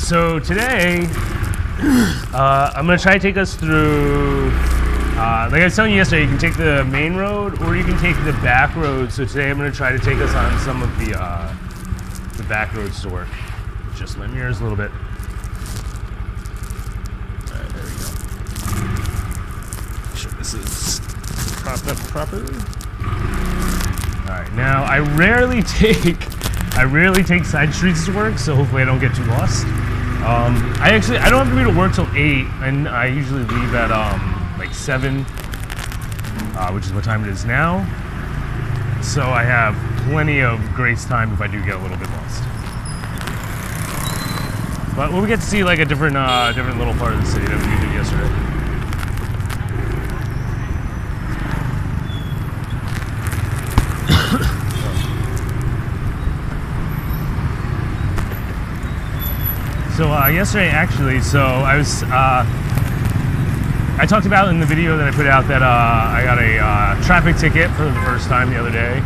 So today, I'm gonna try to take us through, like I was telling you yesterday, you can take the main road or you can take the back road. So today I'm gonna try to take us on some of the back roads to work. Just my mirrors a little bit. All right, there we go. Make sure this is propped up properly. All right, now I rarely take side streets to work, so hopefully I don't get too lost. I don't have to be to work till 8, and I usually leave at like 7, which is what time it is now. So I have plenty of grace time if I do get a little bit lost. But we'll get to see like a different little part of the city that we did yesterday. So yesterday, actually, I talked about in the video that I put out that I got a traffic ticket for the first time the other day.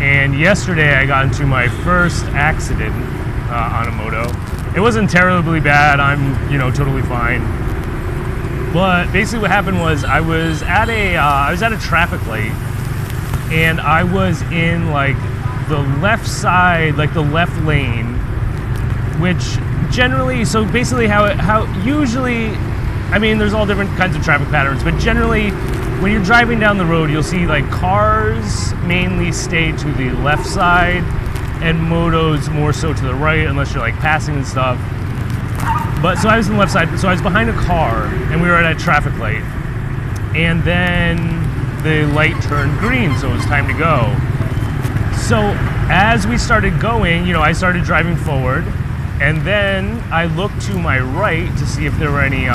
And yesterday I got into my first accident on a moto. It wasn't terribly bad, I'm, totally fine. But basically what happened was I was at a traffic light, and I was in like the left side, like the left lane, which generally, so basically how usually, I mean, there's all different kinds of traffic patterns, but generally when you're driving down the road, you'll see like cars mainly stay to the left side and motos more so to the right, unless you're like passing and stuff. But so I was on the left side, so I was behind a car and we were at a traffic light, and then the light turned green, so it was time to go. So as we started going, I started driving forward, and then I looked to my right to see if there were any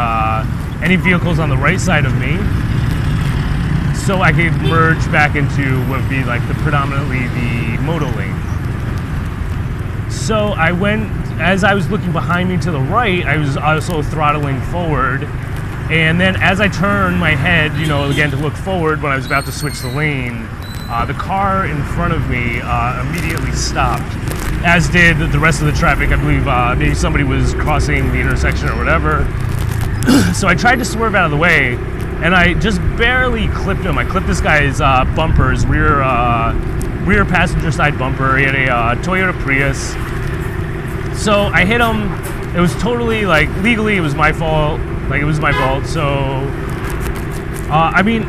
vehicles on the right side of me, so I could merge back into what would be like predominantly the moto lane. So I went, as I was looking behind me to the right, I was also throttling forward, and then as I turned my head, again to look forward when I was about to switch the lane, the car in front of me immediately stopped, as did the rest of the traffic. I believe maybe somebody was crossing the intersection or whatever. So I tried to swerve out of the way, and I just barely clipped him. I clipped this guy's bumper, his rear passenger side bumper. He had a Toyota Prius. So I hit him. It was totally, like, legally it was my fault. Like, it was my fault. So, I mean,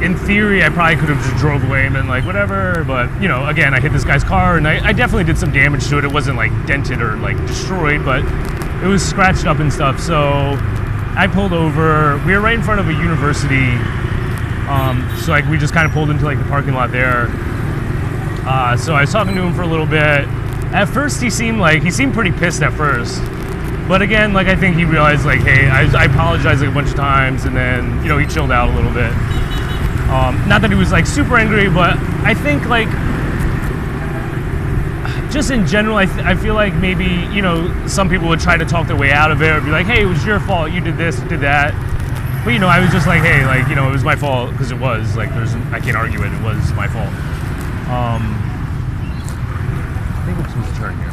in theory, I probably could have just drove away and been like, whatever, but, again, I hit this guy's car, and I definitely did some damage to it. It wasn't, like, dented or, like, destroyed, but it was scratched up and stuff. So I pulled over. We were right in front of a university, so, like, we just kind of pulled into, like, the parking lot there. So I was talking to him for a little bit. At first, he seemed pretty pissed at first. But again, like, I think he realized, like, hey, I apologized, like, a bunch of times, and then, he chilled out a little bit. Not that he was, like, super angry, but I think, like, just in general, I feel like maybe, some people would try to talk their way out of it, or be like, hey, it was your fault, you did this, you did that. But, I was just like, hey, like, it was my fault, because it was, like, I can't argue it was my fault. I think we're supposed to turn here.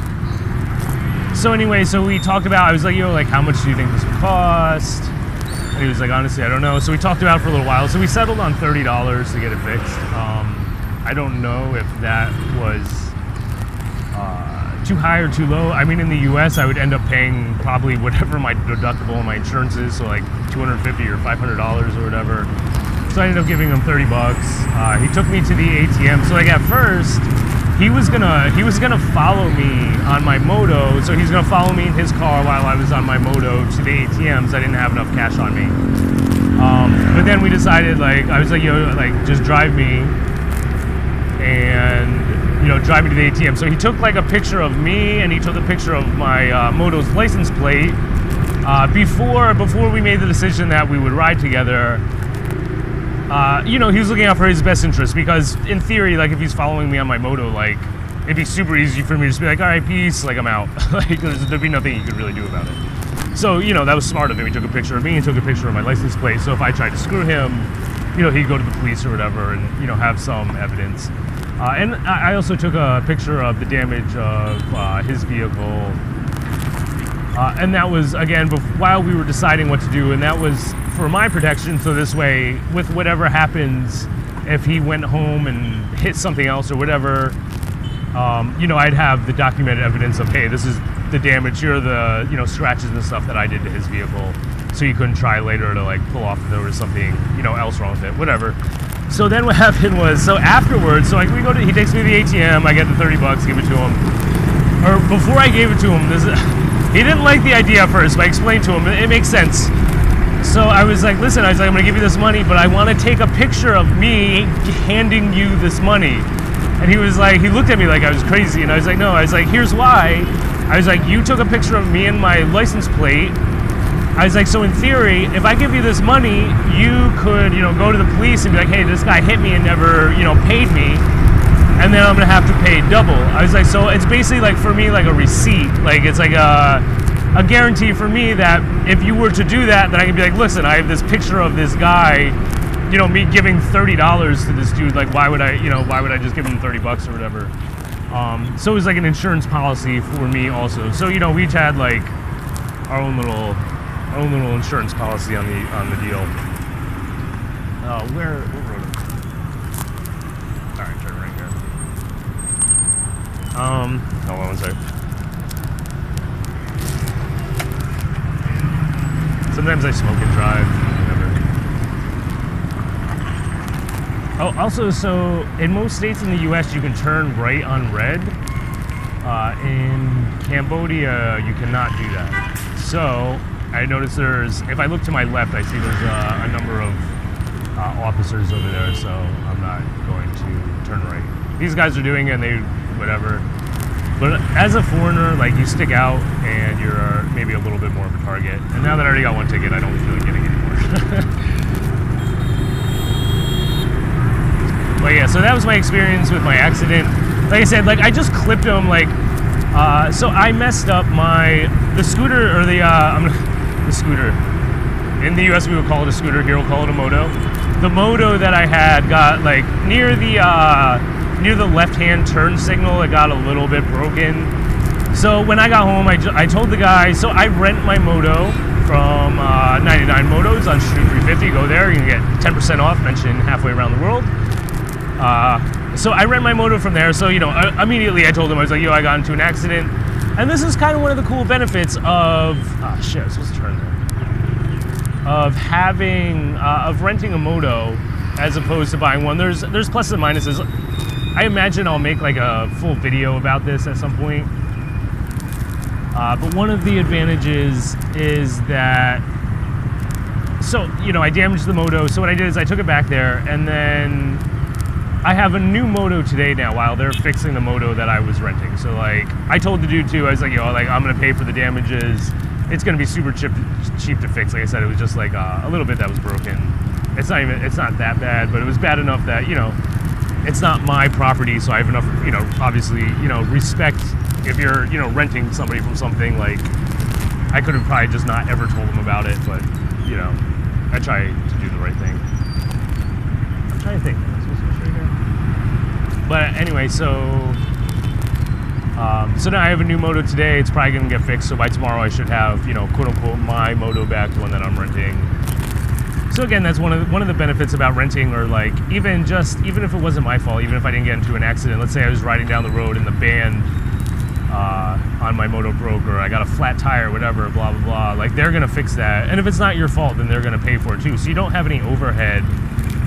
So anyway, so we talked about, I was like, like, how much do you think this would cost? And he was like, honestly, I don't know. So we talked about it for a little while. So we settled on $30 to get it fixed. I don't know if that was too high or too low. I mean, in the US, I would end up paying probably whatever my deductible and my insurance is, so like $250 or $500 or whatever. So I ended up giving him $30. He took me to the ATM. So like at first, he was gonna follow me on my moto. So he's gonna follow me in his car while I was on my moto to the ATMs. I didn't have enough cash on me. But then we decided, like, I was like, like, just drive me and, drive me to the ATM. So he took like a picture of me, and he took a picture of my moto's license plate before we made the decision that we would ride together. He was looking out for his best interest, because in theory, like, if he's following me on my moto, like, it'd be super easy for me to just be like, all right, peace, like, I'm out. Like, there'd be nothing you could really do about it. So, that was smart of him. He took a picture of me and took a picture of my license plate. So if I tried to screw him, he'd go to the police or whatever and, have some evidence. And I also took a picture of the damage of his vehicle And that was, again, while we were deciding what to do, and that was for my protection, so this way, with whatever happens, if he went home and hit something else or whatever, you know, I'd have the documented evidence of, hey, this is the damage, here are the, you know, scratches and stuff that I did to his vehicle, so you couldn't try later to, like, pull off if there was something, you know, else wrong with it, whatever. So then what happened was, so afterwards, so like he takes me to the ATM, I get the 30 bucks, give it to him. Or before I gave it to him, he didn't like the idea at first, but I explained to him, it makes sense. So I was like, listen, I was like, I'm gonna give you this money, but I wanna take a picture of me handing you this money. And he was like, he looked at me like I was crazy, and I was like, no, I was like, here's why. I was like, you took a picture of me and my license plate. I was like, so in theory, if I give you this money, you could, you know, go to the police and be like, hey, this guy hit me and never, you know, paid me, and then I'm gonna have to pay double. I was like, so it's basically like for me like a receipt, like it's like a guarantee for me that if you were to do that, then I can be like, listen, I have this picture of this guy, you know, me giving $30 to this dude, like why would I, you know, why would I just give him 30 bucks or whatever? So it was like an insurance policy for me also. So, you know, we each had like our own little insurance policy on the deal. Where road? All right, turn right here. Hold on one second. Sometimes I smoke and drive. Whatever. Oh, also, so in most states in the U.S. you can turn right on red. In Cambodia, you cannot do that. So I noticed if I look to my left, I see there's a number of officers over there, so I'm not going to turn right. These guys are doing it, and they, whatever. But as a foreigner, like, you stick out, and you're maybe a little bit more of a target. And now that I already got one ticket, I don't feel like getting any more. But yeah, so that was my experience with my accident. Like I said, like, I just clipped him, like, so I messed up the scooter, or the scooter. In the US we would call it a scooter, here we'll call it a moto. The moto that I had got like near the left-hand turn signal, it got a little bit broken. So when I got home, I told the guy, so I rent my moto from 99 Motos on Street 350. Go there, you can get 10% off, mention Halfway Around the World. So I rent my moto from there, so, you know, immediately I told him, I was like, yo, I got into an accident. And this is kind of one of the cool benefits of, shit, I was supposed to turn there. Of having, of renting a moto as opposed to buying one. There's pluses and minuses. I imagine I'll make like a full video about this at some point. But one of the advantages is that, so, you know, I damaged the moto. So what I did is I took it back there, and then I have a new moto today now while they're fixing the moto that I was renting. So like, I told the dude too, I was like, yo, like, I'm gonna pay for the damages. It's gonna be super cheap to fix. Like I said, it was just like a little bit that was broken. It's not that bad, but it was bad enough that, you know, it's not my property, so I have enough, you know, obviously, you know, respect if you're, you know, renting somebody from something. Like, I could have probably just not ever told them about it, but, you know, I try to do the right thing. I'm trying to think. But anyway, so now I have a new moto today. It's probably gonna get fixed, so by tomorrow I should have, you know, quote unquote, my moto back, the one that I'm renting. So again, that's one of the benefits about renting, or like even if it wasn't my fault, even if I didn't get into an accident. Let's say I was riding down the road and the band on my moto broke, or I got a flat tire, whatever, blah blah blah. Like, they're gonna fix that, and if it's not your fault, then they're gonna pay for it too. So you don't have any overhead,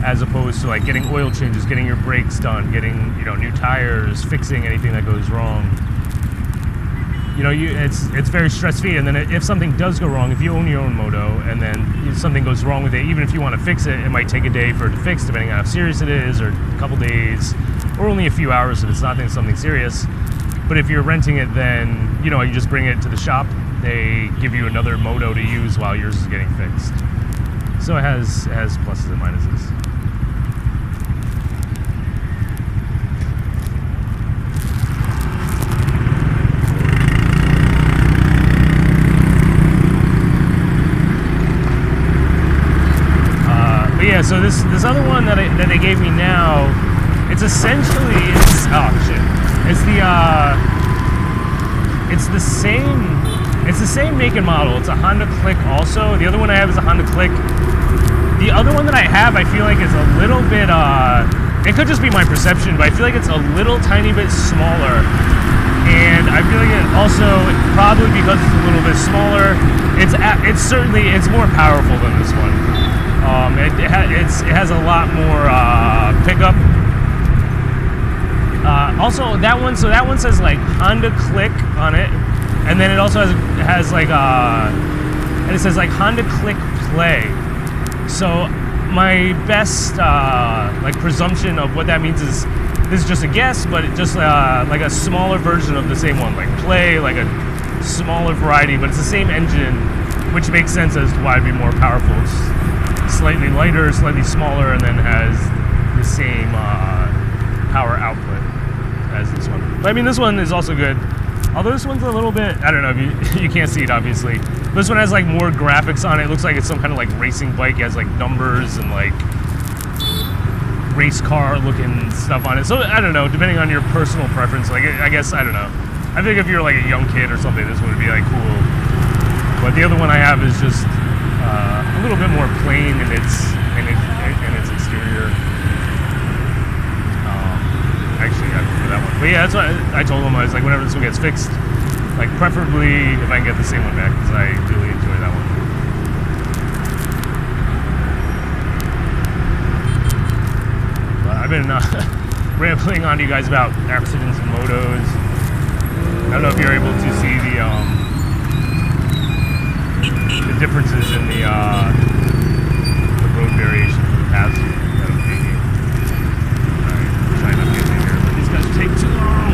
as opposed to like getting oil changes, getting your brakes done, getting, you know, new tires, fixing anything that goes wrong. You know, it's very stress-free. And then if something does go wrong, if you own your own moto and then something goes wrong with it, even if you want to fix it, it might take a day for it to fix, depending on how serious it is, or a couple days, or only a few hours if it's not something serious. But if you're renting it, then, you know, you just bring it to the shop. They give you another moto to use while yours is getting fixed. So it has pluses and minuses. Yeah, so this other one that they gave me now, it's essentially, oh shit, it's the same It's the same make and model. It's a Honda Click also. The other one I have is a Honda Click. The other one that I have, I feel like is a little bit, it could just be my perception, but I feel like it's a little tiny bit smaller. And I feel like it also, probably because it's a little bit smaller, it's more powerful than this one. It has a lot more pickup. Also, that one says like Honda Click on it, and then it also has like and it says like Honda Click Play. So my best like presumption of what that means is, this is just a guess, but it just like a smaller version of the same one, like Play, like a smaller variety, but it's the same engine, which makes sense as to why it'd be more powerful. It's slightly lighter, slightly smaller, and then has the same power output as this one. But I mean, this one is also good. Although this one's a little bit, I don't know, if you can't see it obviously. This one has like more graphics on it. It looks like it's some kind of like racing bike. It has like numbers and like race car looking stuff on it. So I don't know, depending on your personal preference, like I guess, I don't know. I think if you're like a young kid or something, this would be like cool. But the other one I have is just a little bit more plain in its exterior. Actually, I prefer that one. But yeah, that's what I told him. I was like, whenever this one gets fixed, like preferably if I can get the same one back, because I really enjoy that one. But I've been rambling on to you guys about accidents and motos. I don't know if you're able to see the differences in the road variation of the paths that I'm taking. I'm trying not to get in here, but these guys take too long.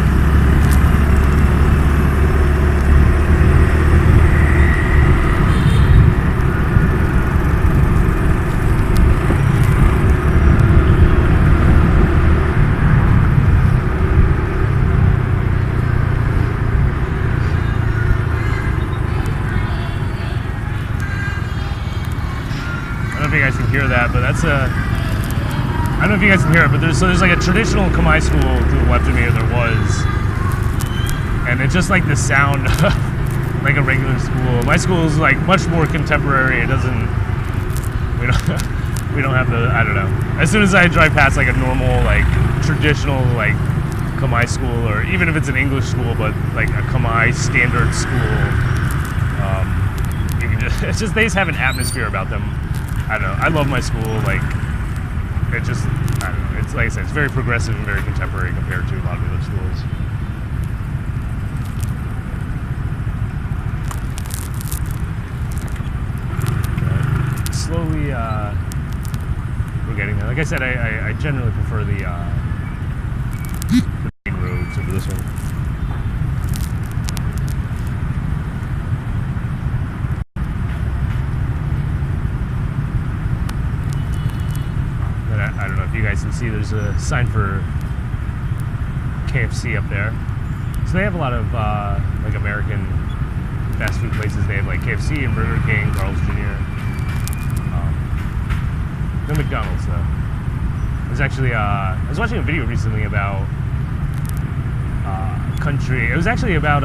Hear that, but that's a, I don't know if you guys can hear it, but there's like a traditional Khmer school to the left of me, or there was, and it's just like the sound of like a regular school. My school is like much more contemporary. It doesn't, we don't have the, I don't know. As soon as I drive past like a normal like traditional like Khmer school, or even if it's an English school but like a Khmer standard school, you can just, it's just, they just have an atmosphere about them. I don't know. I love my school. Like, it just, I don't know. It's like I said, it's very progressive and very contemporary compared to a lot of other schools. But slowly, we're getting there. Like I said, I generally prefer the main roads over this one. I don't know if you guys can see, there's a sign for KFC up there. So they have a lot of like American fast food places. They have like KFC and Burger King, Carl's Jr. No McDonald's though. There's actually, I was watching a video recently about it was actually about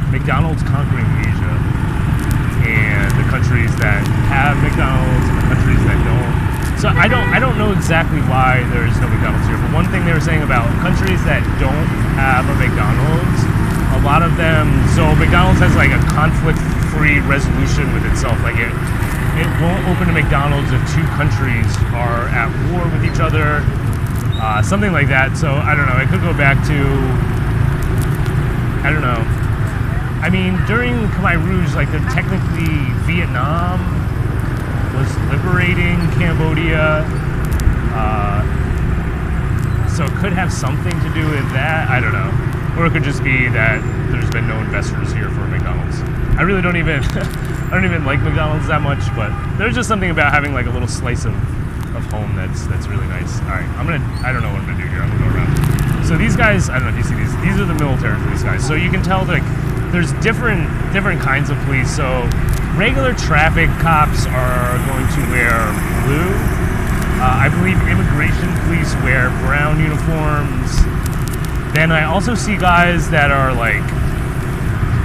McDonald's conquering Asia, and the countries that have McDonald's and the countries that don't. So I don't know exactly why there is no McDonald's here, but one thing they were saying about countries that don't have a McDonald's, a lot of them, so McDonald's has like a conflict-free resolution with itself. Like it won't open a McDonald's if two countries are at war with each other, something like that. So I don't know, it could go back to, I don't know. I mean, during Khmer Rouge, like technically Vietnam was liberating Cambodia, so it could have something to do with that. I don't know, or it could just be that there's been no investors here for McDonald's. I really don't even, I don't even like McDonald's that much, but there's just something about having like a little slice of home that's really nice. All right, I don't know what I'm gonna do here. I'm gonna go around. So these guys, I don't know if you see these are the military for these guys. So you can tell like there's different kinds of police. So regular traffic cops are going to wear blue. I believe immigration police wear brown uniforms. Then I also see guys that are like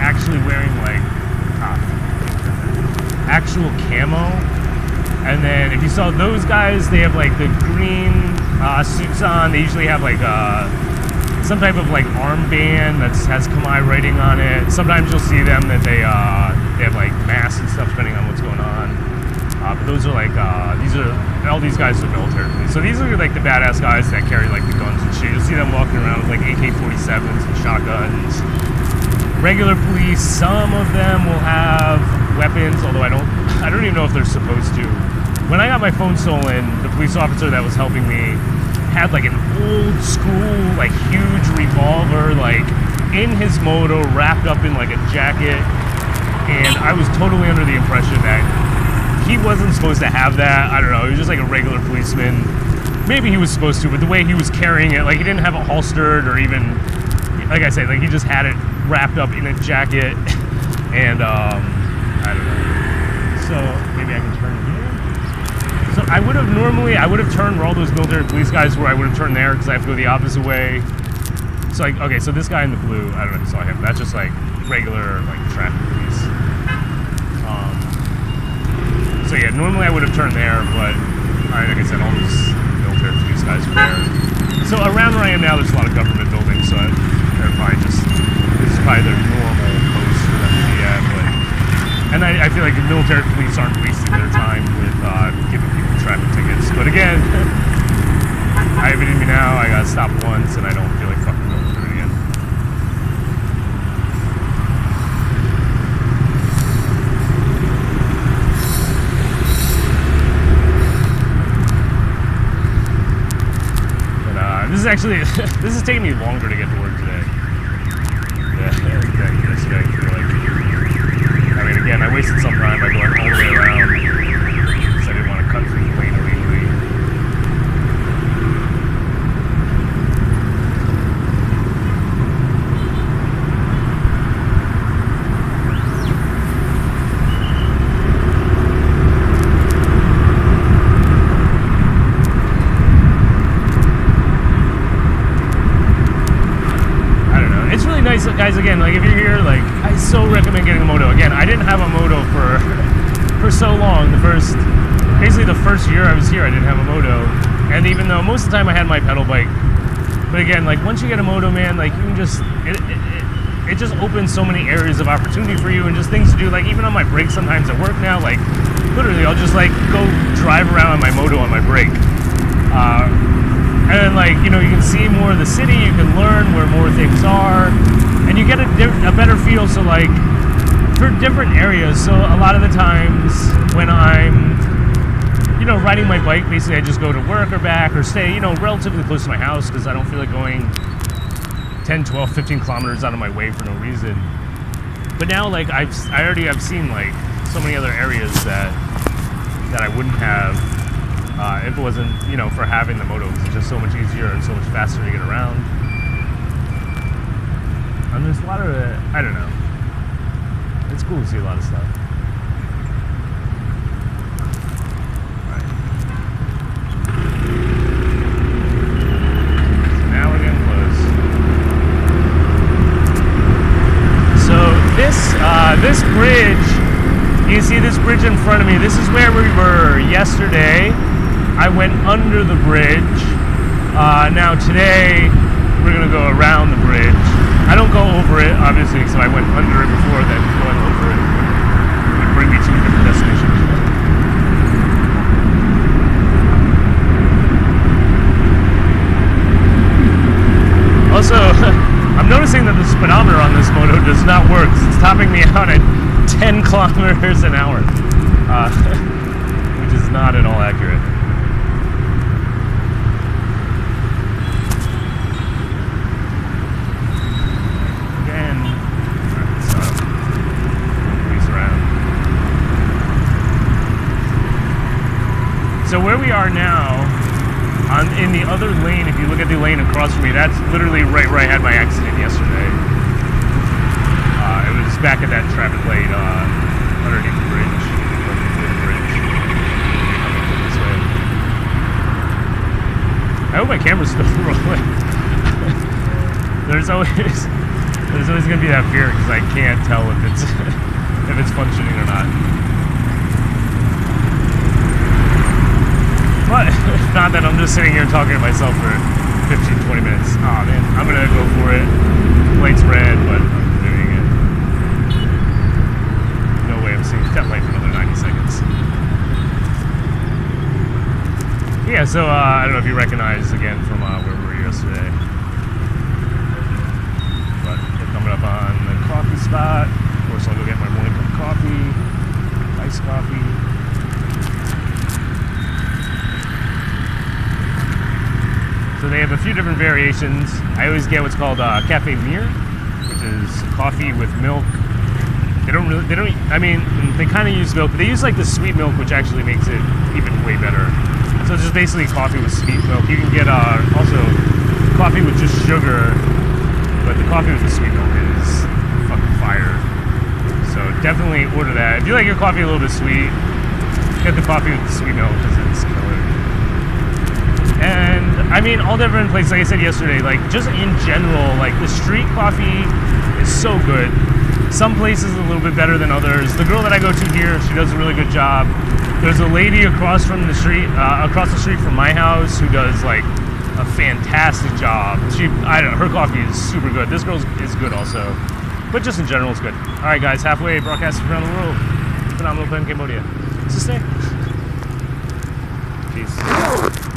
actually wearing like actual camo. And then if you saw those guys, they have like the green suits on. They usually have like some type of like armband that has Kamai writing on it. Sometimes you'll see them that they have like masks and stuff depending on what's going on. But those are like all these guys are military police. So these are like the badass guys that carry like the guns and shit. You'll see them walking around with like AK-47s and shotguns. Regular police, some of them will have weapons, although I don't even know if they're supposed to. When I got my phone stolen, the police officer that was helping me had like an old school, like huge revolver, like in his moto, wrapped up in like a jacket. And I was totally under the impression that he wasn't supposed to have that. I don't know, he was just like a regular policeman. Maybe he was supposed to, but the way he was carrying it, like he didn't have it holstered or even, like I said, like he just had it wrapped up in a jacket. And I don't know. So maybe I can turn here. So I would have turned where all those military police guys were. I would have turned there because I have to go the opposite way. So like, okay, so this guy in the blue, I don't know if you saw him. That's just like regular like traffic police. So yeah, normally I would have turned there, but like I said, all those military police guys were there. So around where I am now, there's a lot of government buildings, so they're probably this is probably their normal post for them to be at. But, and I feel like the military police aren't wasting their time with giving people traffic tickets. But again, I have it in me now. I got stopped once, and I don't feel like fucking going through it again. But this is actually this is taking me longer to get to work today. Yeah, yesterday. I mean, again, I wasted some time by going all the way around because I didn't want to cut through the lane illegally. I don't know. It's really nice, guys. Again, like if you're here, like I so recommend getting a moto. Again, I didn't have a moto for so long. Basically the first year I was here, I didn't have a moto. And even though most of the time I had my pedal bike, but again, like once you get a moto, man, like you can just it just opens so many areas of opportunity for you and just things to do. Like even on my break sometimes at work now, like literally I'll just like go drive around on my moto on my break. And then like, you know, you can see more of the city, you can learn where more things are, and you get a better feel. So like for different areas. So a lot of the times when I'm, you know, riding my bike, basically I just go to work or back or stay, you know, relatively close to my house because I don't feel like going 10, 12, 15 kilometers out of my way for no reason. But now like I already have seen like so many other areas that I wouldn't have if it wasn't, you know, for having the moto. It's just so much easier and so much faster to get around. And there's a lot of, I don't know. It's cool to see a lot of stuff. Alright. So now we're getting close. So this bridge, you see this bridge in front of me, this is where we were yesterday. I went under the bridge. Now today, we're gonna go around the bridge. I don't go over it, obviously, because I went under it before, then going over it would bring me to a different destination. Also, I'm noticing that the speedometer on this moto does not work. It's topping me out at 10 kilometers an hour, which is not at all accurate. So where we are now, in the other lane, if you look at the lane across from me, that's literally right where I had my accident yesterday. It was back at that traffic light underneath the bridge. This way. I hope my camera's still rolling. There's always going to be that fear because I can't tell if it's if it's functioning or not. But it's not that I'm just sitting here talking to myself for 15-20 minutes. Oh man, I'm gonna go for it. Light's red, but I'm doing it. No way I'm seeing that light for another 90 seconds. Yeah, so I don't know if you recognize again from where we were yesterday. But we're coming up on the coffee spot. Of course, I'll go get my morning cup of coffee, iced coffee. So they have a few different variations. I always get what's called Cafe Mir, which is coffee with milk. They kind of use milk, but they use like the sweet milk, which actually makes it even way better. So it's just basically coffee with sweet milk. You can get also coffee with just sugar, but the coffee with the sweet milk is fucking fire. So definitely order that. If you like your coffee a little bit sweet, get the coffee with the sweet milk because it's killer. And I mean, all different places, like I said yesterday, like just in general, like the street coffee is so good. Some places a little bit better than others. The girl that I go to here, she does a really good job. There's a lady across the street from my house who does like a fantastic job. Her coffee is super good. This girl is good also, but just in general, it's good. All right, guys, halfway broadcasting around the world. Phenomenal plan, Cambodia. Namaste. Peace.